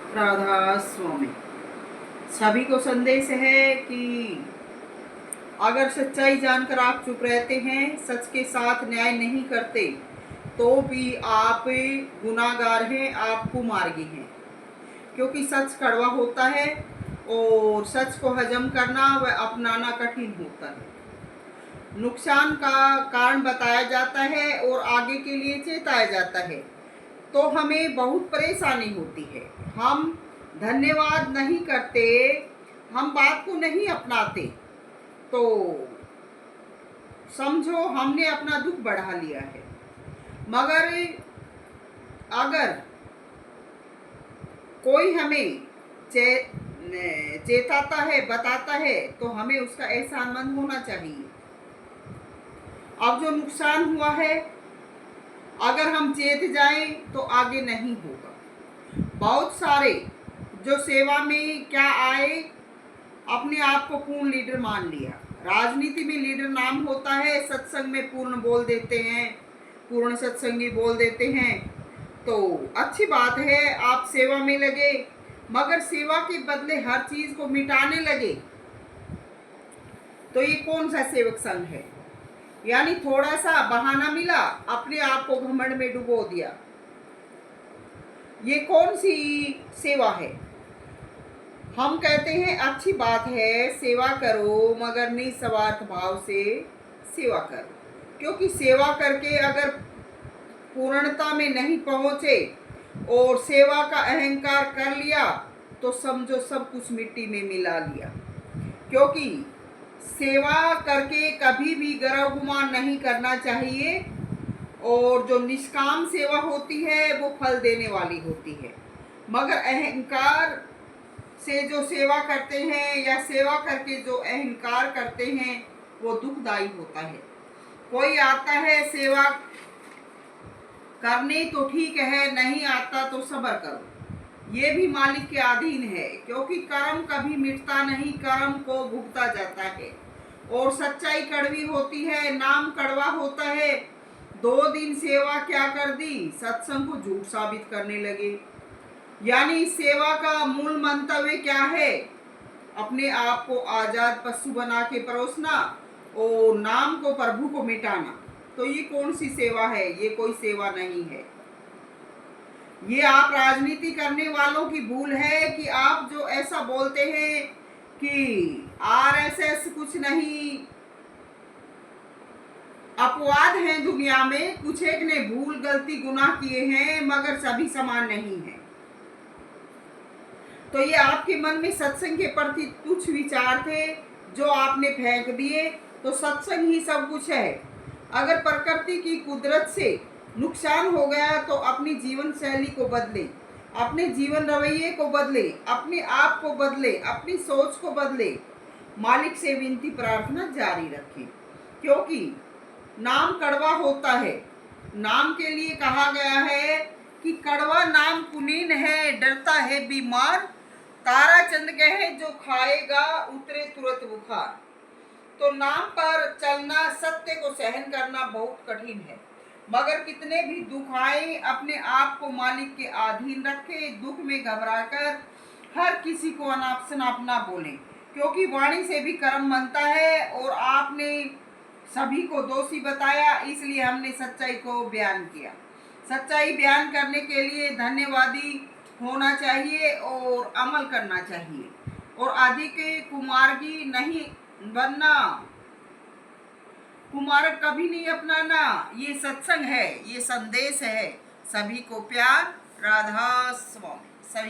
राधा स्वामी। सभी को संदेश है कि अगर सच्चाई जानकर आप चुप रहते हैं, सच के साथ न्याय नहीं करते, तो भी आप गुनाहगार हैं, आप कुमार्गी हैं। क्योंकि सच कड़वा होता है और सच को हजम करना व अपनाना कठिन होता है। नुकसान का कारण बताया जाता है और आगे के लिए चेताया जाता है, तो हमें बहुत परेशानी होती है। हम धन्यवाद नहीं करते, हम बात को नहीं अपनाते, तो समझो हमने अपना दुख बढ़ा लिया है। मगर अगर कोई हमें चेताता है, बताता है, तो हमें उसका एहसानमंद होना चाहिए। अब जो नुकसान हुआ है, अगर हम चेत जाएं तो आगे नहीं होगा। बहुत सारे जो सेवा में क्या आए, अपने आप को पूर्ण लीडर मान लिया। राजनीति में लीडर नाम होता है, सत्संग में पूर्ण बोल देते हैं, पूर्ण सत्संगी बोल देते हैं। तो अच्छी बात है, आप सेवा में लगे, मगर सेवा के बदले हर चीज को मिटाने लगे, तो ये कौन सा सेवक संघ है? यानी थोड़ा सा बहाना मिला, अपने आप को घमंड में डुबो दिया। ये कौन सी सेवा है? हम कहते हैं अच्छी बात है, सेवा करो, मगर निस्वार्थ भाव से सेवा करो। क्योंकि सेवा करके अगर पूर्णता में नहीं पहुंचे और सेवा का अहंकार कर लिया, तो समझो सब कुछ मिट्टी में मिला लिया। क्योंकि सेवा करके कभी भी गर्व गुमान नहीं करना चाहिए, और जो निष्काम सेवा होती है वो फल देने वाली होती है। मगर अहंकार से जो सेवा करते हैं या सेवा करके जो अहंकार करते हैं, वो दुखदायी होता है। कोई आता है सेवा करने तो ठीक है, नहीं आता तो सब्र करो, ये भी मालिक के अधीन है। क्योंकि कर्म कभी मिटता नहीं, कर्म को भुगता जाता है। और सच्चाई कड़वी होती है, नाम कड़वा होता है। 2 दिन सेवा क्या कर दी, सत्संग को झूठ साबित करने लगे। यानी सेवा का मूल मंतव्य क्या है? अपने आप को आजाद पशु बना के परोसना और नाम को प्रभु को मिटाना। तो ये कौन सी सेवा है? ये कोई सेवा नहीं है। ये आप राजनीति करने वालों की भूल है कि आप जो ऐसा बोलते हैं कि आरएसएस कुछ नहीं, अपवाद हैं दुनिया में, कुछ एक ने भूल गलती गुनाह किए हैं, मगर सभी समान नहीं है। तो ये आपके मन में सत्संग के प्रति कुछ विचार थे जो आपने फेंक दिए। तो सत्संग ही सब कुछ है। अगर प्रकृति की कुदरत से नुकसान हो गया, तो अपनी जीवन शैली को बदले, अपने जीवन रवैये को बदले, अपने आप को बदले, अपनी सोच को बदले। मालिक से विनती प्रार्थना जारी रखें। क्योंकि नाम कड़वा होता है। नाम के लिए कहा गया है कि कड़वा नाम कुलीन है, डरता है बीमार, ताराचंद कहे जो खाएगा उतरे तुरंत बुखार। तो नाम पर चलना, सत्य को सहन करना बहुत कठिन है। मगर कितने भी दुख आए, अपने आप को मालिक के अधीन रखे, दुख में घबराकर हर किसी को अनाप शनाप ना बोले। क्योंकि वाणी से भी कर्म बनता है, और आपने सभी को दोषी बताया, इसलिए हमने सच्चाई को बयान किया। सच्चाई बयान करने के लिए धन्यवादी होना चाहिए और अमल करना चाहिए, और अधिक कुमार्गी नहीं बनना, कुमारक कभी नहीं अपनाना। ये सत्संग है, ये संदेश है। सभी को प्यार। राधा स्वामी।